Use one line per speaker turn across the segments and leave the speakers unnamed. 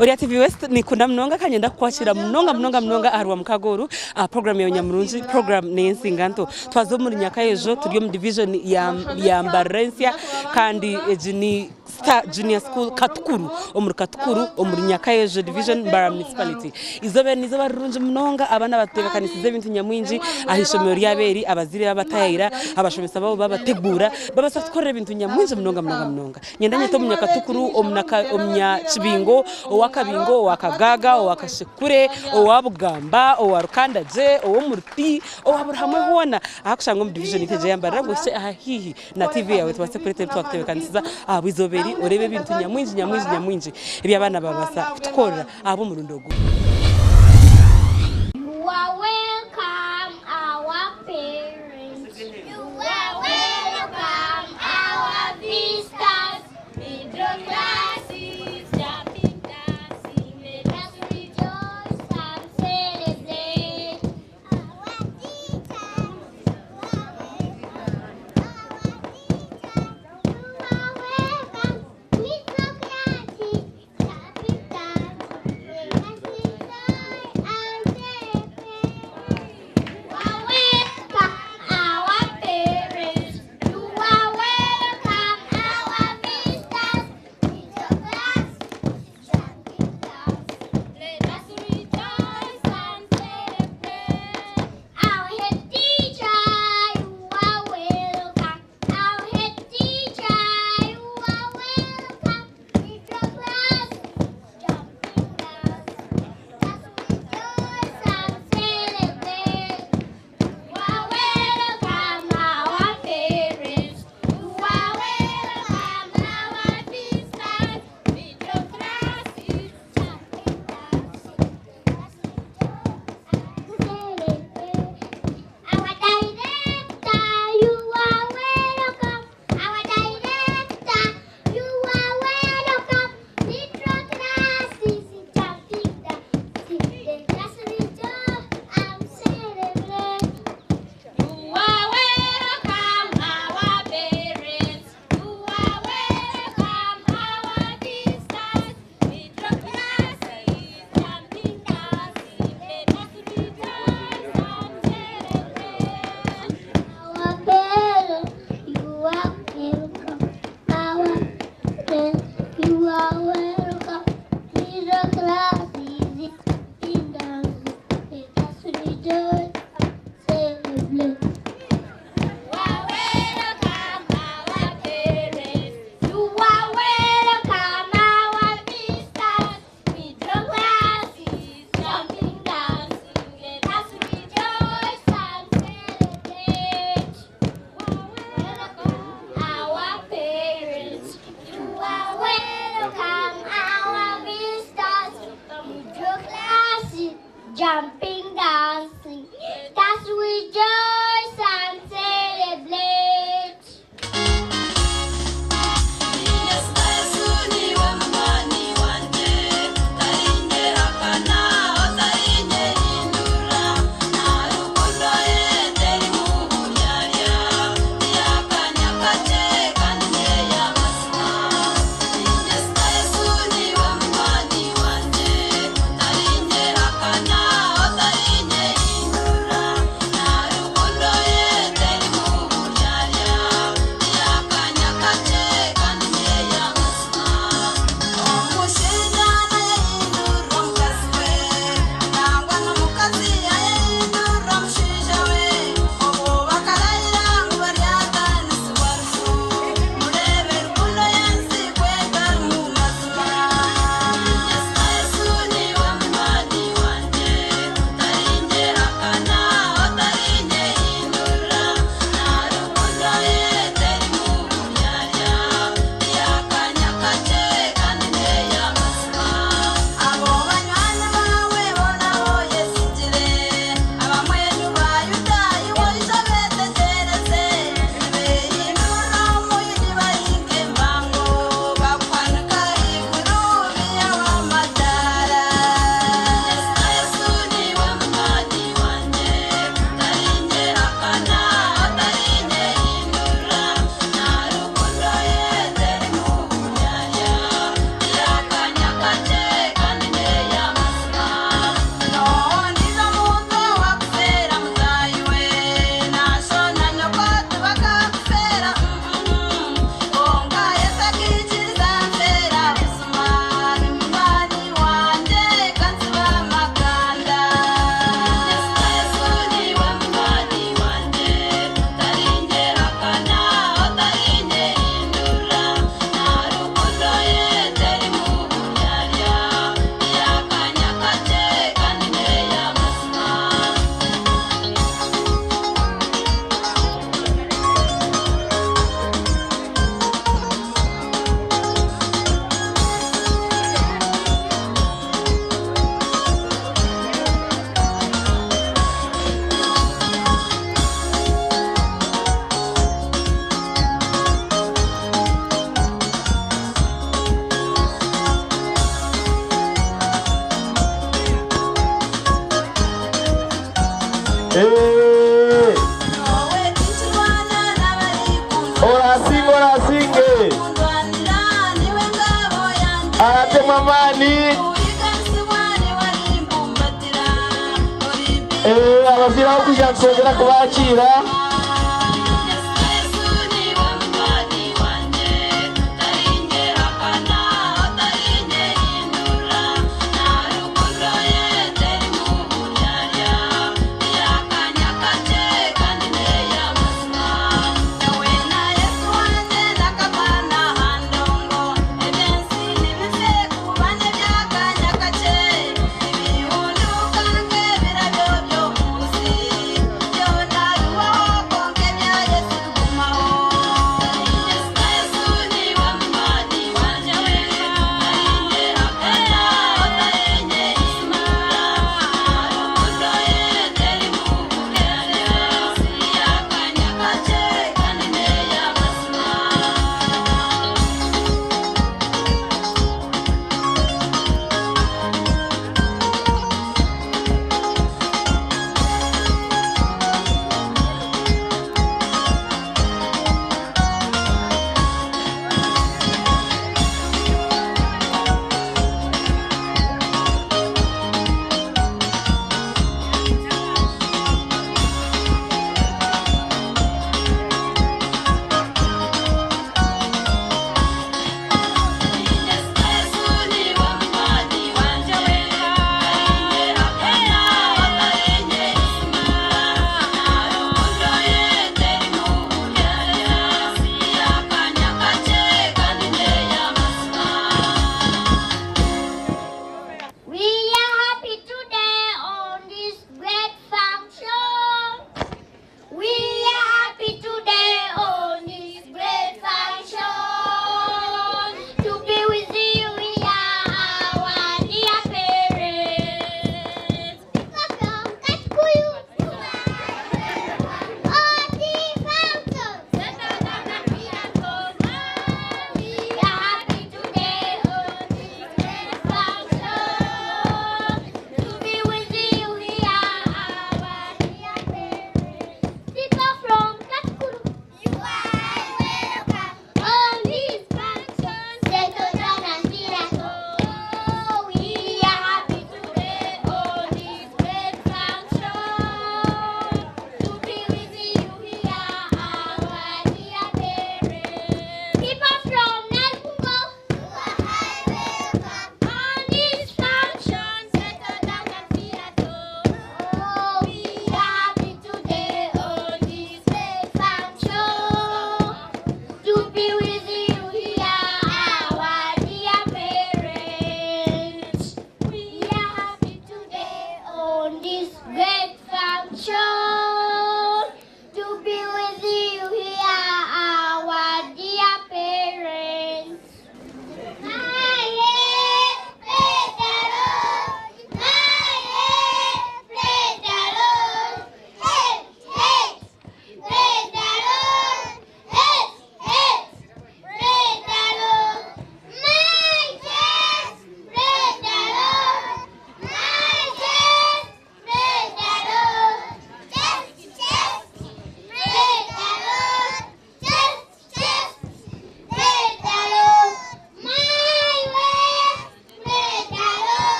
Uri TV West ni kuna mnonga kanyenda kwashira mnonga arwa mukaguru program ya Nyamurunji program nensi nganto twazo muri nyakayejo turiyo mu division ya Mbarensia kandi ejini Star Junior School Katukuru omuri nyakayejo division Mbara municipality izobe nizo barunje mnonga abana bateka kanisize ibintu nyamwinji ahishomero ryaberi abazire babatayira abashomesa babo babategura babasatkorera ibintu nyamwinji mnonga nyendanye to munyakatukuru omnya Chibingo owakabingo owakagaga owakashekure owabugamba owarukandaje owomurti owaburhamwe hona ahakushanga mu division iteje yambara ngo se ahihi na TV yawe twasekurete twakutebekanisiza abizoberi orebe ibintu nyamwinji ibi abana babasa kutkora abo mu rundogo.
ababwira aho kugira ngo twongera kubakira.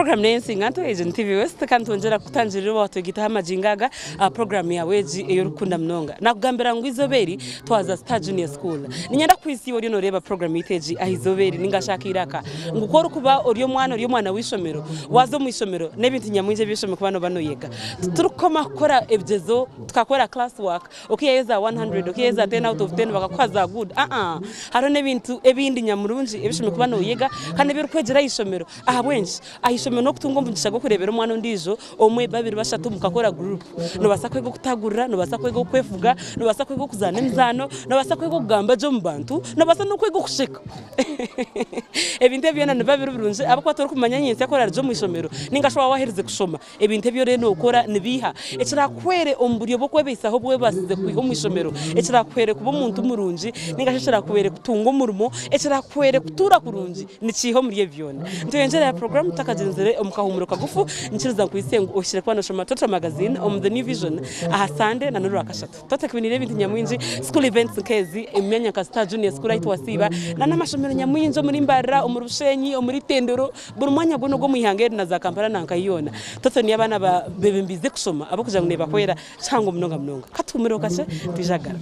program nensi nganto Agent TV West kandi tongera kutangira watu gitaha majingaga program ya weji ey'Urukunda Mnonga nakugambira ngo izoberi twaza Star Junior School ninyenda kwisi ori no reba program iteji ahizoberi ningashaka iraka ngukora kuba ori mwana w'ishomero wazo mu ishomero n'ebintu nyamwinje bishome kubano bano yega turukoma kora ebyezo tukakora class work okiyeza 100 okiyeza 10 out of 10 bakakwaza good haro n'ebintu ebindi nyamurunji ebishome kubano yega kandi birukwegera ishomero bwenshi ahishomero no kutungo mvugisha go kurebera umwana ndijo omwe babiri bashatu mukakora group no basakwe go kutagurira no basakwe go kwevuga no basakwe go kuzana imizano no basakwe go kugamba jo mbantu no basa no kwego kushika ebintu byona no babiri birunje abakwatora kumanya nyense yakora jo mu ishomero ningashwa waherize kushoma ebintu byo reno ukora nibiha ekira kwere omburyo bwo kwebisa aho bwe basize kwiho mu ishomero ekira kwere kuba umuntu murunji ningashira kwere kutunga umurimo ekira kwere kutura kurunji nikiho muri evyone ntoyenjera ya program takagenzere omukahumuro kagufu nchiriza kuisengo oshire kwa no Toto magazine the new vision ahasande na nuru akashatu tote kwinire bintu nyamwinji school events nkezi emyanya ka Star Junior School itwasiba na namashomero nyamwinjo muri mbara omurushenyi omuri tendero buri mwanya gono go muhangere na za Kampala nankayona toto ni abana ba bebembize kusoma abo kuja nguneba kwera cyangwa Mnonga katumiro kashe tujagara